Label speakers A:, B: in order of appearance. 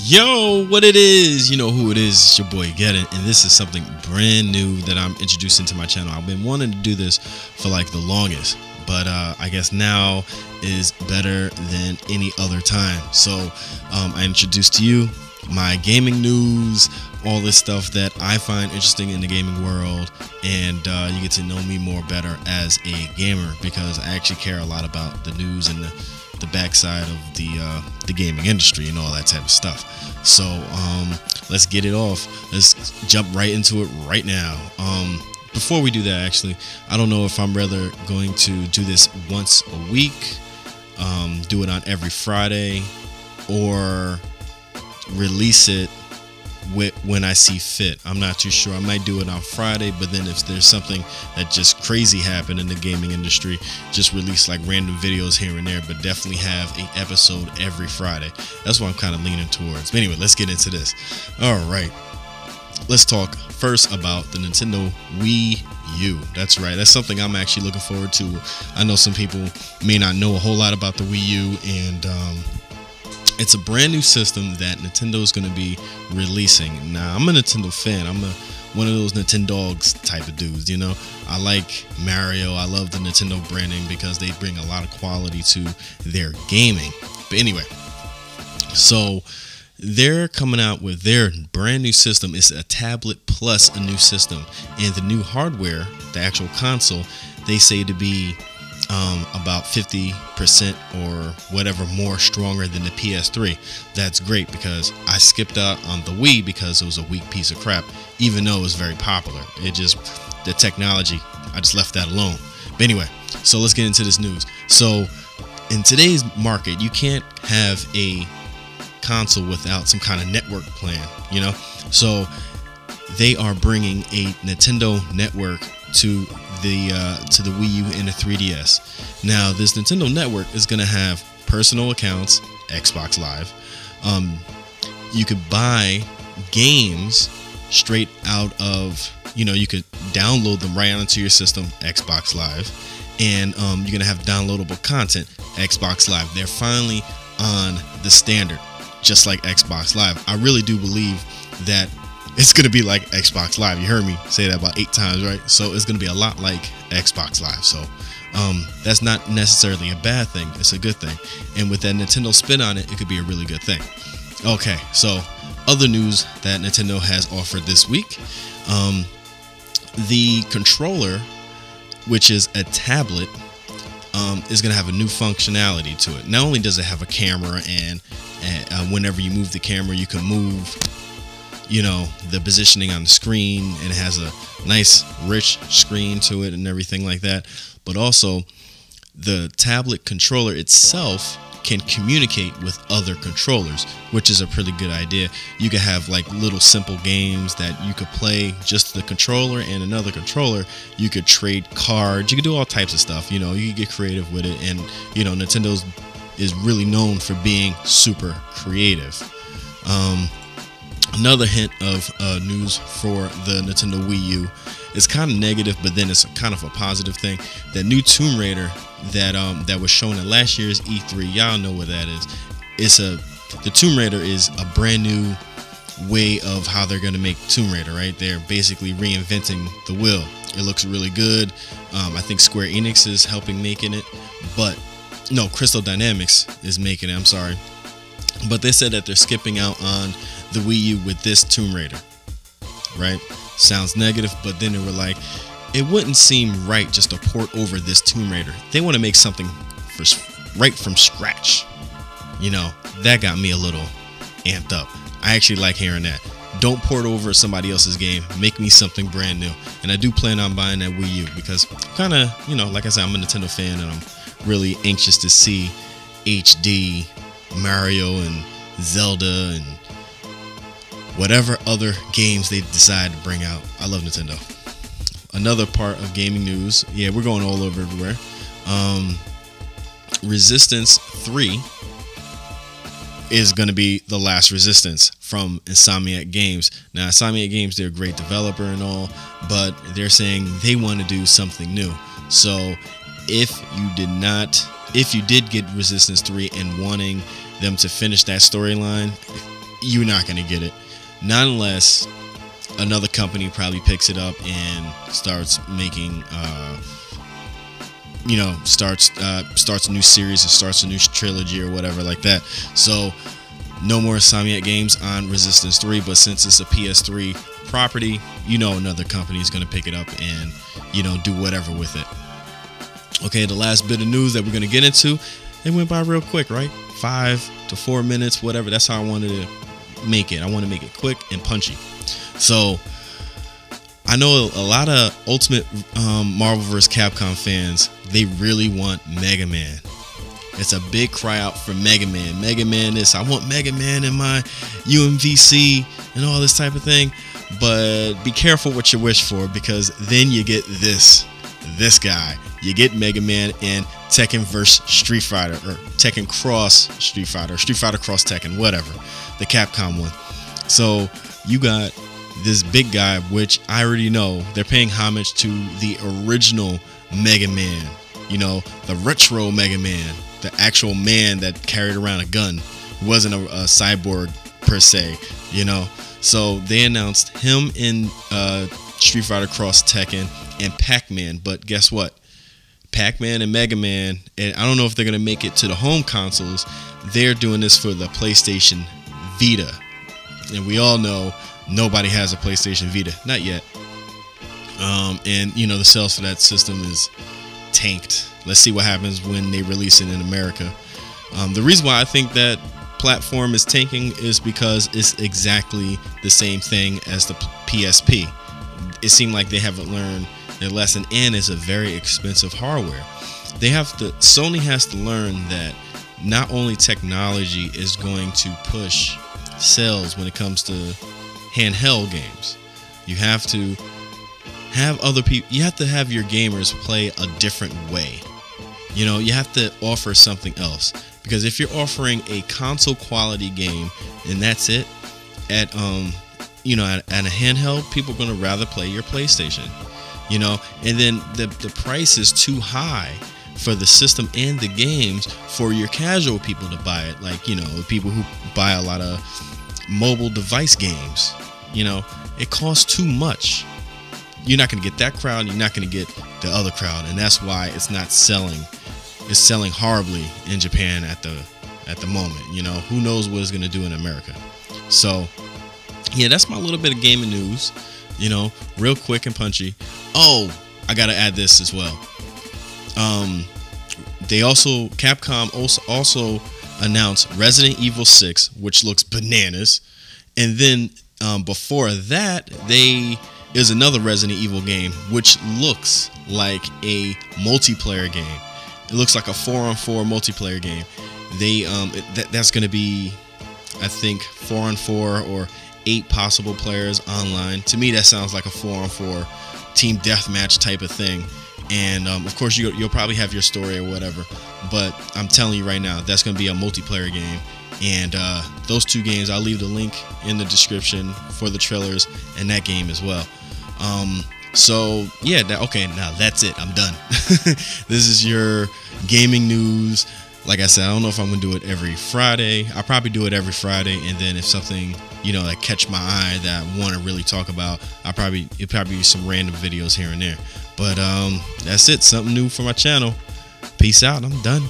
A: Yo, what it is? You know who it is. It's your boy Get It, and this is something brand new that I'm introducing to my channel. I've been wanting to do this for like the longest, but I guess now is better than any other time. So I introduced to you my gaming news, all this stuff that I find interesting in the gaming world, and you get to know me more better as a gamer, because I actually care a lot about the news and the backside of the gaming industry and all that type of stuff. So let's get it off. Let's jump right into it right now. Before we do that, actually, I don't know if I'm rather going to do this once a week, do it on every Friday, or release it when I see fit. I'm not too sure. I might do it on Friday, but then if there's something that just crazy happened in the gaming industry, just release like random videos here and there, but definitely have an episode every Friday. That's what I'm kind of leaning towards. But anyway, let's get into this. All right, let's talk first about the Nintendo Wii U. That's right, that's something I'm actually looking forward to. I know some people may not know a whole lot about the Wii U, and it's a brand new system that Nintendo is going to be releasing. Now, I'm a Nintendo fan. I'm one of those Nintendogs type of dudes, you know. I like Mario. I love the Nintendo branding because they bring a lot of quality to their gaming. But anyway, so they're coming out with their brand new system. It's a tablet plus a new system. And the new hardware, the actual console, they say to be about 50% or whatever more stronger than the PS3. That's great, because I skipped out on the Wii because it was a weak piece of crap, even though it was very popular. It just, the technology, I just left that alone. But anyway, so let's get into this news. So in today's market, you can't have a console without some kind of network plan, you know. So they are bringing a Nintendo network to the Wii U and the 3DS. Now, this Nintendo network is going to have personal accounts, Xbox Live. You could buy games straight out of, you know, you could download them right onto your system, Xbox Live, and you're going to have downloadable content, Xbox Live. They're finally on the standard, just like Xbox Live. I really do believe that it's going to be like Xbox Live. You heard me say that about 8 times, right? So it's going to be a lot like Xbox Live. So that's not necessarily a bad thing. It's a good thing. And with that Nintendo spin on it, it could be a really good thing. Okay, so other news that Nintendo has offered this week. The controller, which is a tablet, is going to have a new functionality to it. Not only does it have a camera, and whenever you move the camera, you can move, you know, the positioning on the screen, and it has a nice rich screen to it and everything like that. But also, the tablet controller itself can communicate with other controllers, which is a pretty good idea. You could have like little simple games that you could play just the controller and another controller. You could trade cards. You could do all types of stuff. You know, you could get creative with it. And you know, Nintendo is really known for being super creative. Another hint of news for the Nintendo Wii U is kind of negative, but then it's kind of a positive thing. That new Tomb Raider that was shown at last year's E3, y'all know what that is. The Tomb Raider is a brand new way of how they're going to make Tomb Raider, right? They're basically reinventing the wheel. It looks really good. I think Square Enix is helping making it, but no, Crystal Dynamics is making it. I'm sorry. But they said that they're skipping out on the Wii U with this Tomb Raider, right? Sounds negative, but then they were like, it wouldn't seem right just to port over this Tomb Raider. They want to make something right from scratch. You know, that got me a little amped up. I actually like hearing that. Don't port over somebody else's game. Make me something brand new. And I do plan on buying that Wii U because kind of, you know, like I said, I'm a Nintendo fan, and I'm really anxious to see HD Mario and Zelda and whatever other games they decide to bring out. I love Nintendo. Another part of gaming news, yeah, we're going all over everywhere. Resistance 3 is going to be the last Resistance from Insomniac Games. Now, Insomniac Games, they're a great developer and all, but they're saying they want to do something new. So if you did get Resistance 3 and wanting them to finish that storyline, you're not going to get it. Not unless another company probably picks it up and starts making, starts a new series or starts a new trilogy or whatever like that. So no more Insomniac games on Resistance 3, but since it's a PS3 property, another company is going to pick it up and, do whatever with it. Okay, the last bit of news that we're going to get into, it went by real quick, right? 5 to 4 minutes, whatever. That's how I wanted to make it. I want to make it quick and punchy. So I know a lot of Ultimate Marvel vs. Capcom fans, they really want Mega Man. It's a big cry out for Mega Man. Mega Man this, I want Mega Man in my UMVC and all this type of thing. But be careful what you wish for, because then you get this guy. You get Mega Man in Tekken vs. Street Fighter, or Tekken Cross Street Fighter, Street Fighter Cross Tekken, whatever, the Capcom one. So you got this big guy, which I already know they're paying homage to the original Mega Man, the retro Mega Man, the actual man that carried around a gun. He wasn't a cyborg per se, So they announced him in Street Fighter Cross Tekken and Pac-Man. But guess what? Pac-Man and Mega Man, and I don't know if they're going to make it to the home consoles. They're doing this for the PlayStation Vita. And we all know nobody has a PlayStation Vita. Not yet. And, the sales for that system is tanked. Let's see what happens when they release it in America. The reason why I think that platform is tanking is because it's exactly the same thing as the PSP. It seemed like they haven't learned their lesson, and it's a very expensive hardware. Sony has to learn that not only technology is going to push sales when it comes to handheld games. You have to have other people, you have to have your gamers play a different way. You have to offer something else, because if you're offering a console quality game and that's it, at a handheld, people are going to rather play your PlayStation, and then the price is too high for the system and the games for your casual people to buy it, like people who buy a lot of mobile device games. It costs too much. You're not going to get that crowd, you're not going to get the other crowd, and that's why it's not selling. It's selling horribly in Japan at the moment. Who knows what it's going to do in America. So yeah, that's my little bit of gaming news, real quick and punchy. Oh, I got to add this as well. Capcom also announced Resident Evil 6, which looks bananas. And then before that, is another Resident Evil game, which looks like a multiplayer game. It looks like a 4-on-4 multiplayer game. That's going to be, I think, 4-on-4 or 8 possible players online. To me, that sounds like a 4-on-4 team deathmatch type of thing. And of course, you'll probably have your story or whatever. But I'm telling you right now, that's going to be a multiplayer game. And those two games, I'll leave the link in the description for the trailers and that game as well. So yeah, okay, now that's it. I'm done. This is your gaming news. Like I said, I don't know if I'm gonna do it every Friday. I'll probably do it every Friday, and then if something that catch my eye that I want to really talk about, it'll probably be some random videos here and there. But that's it. Something new for my channel. Peace out. I'm done.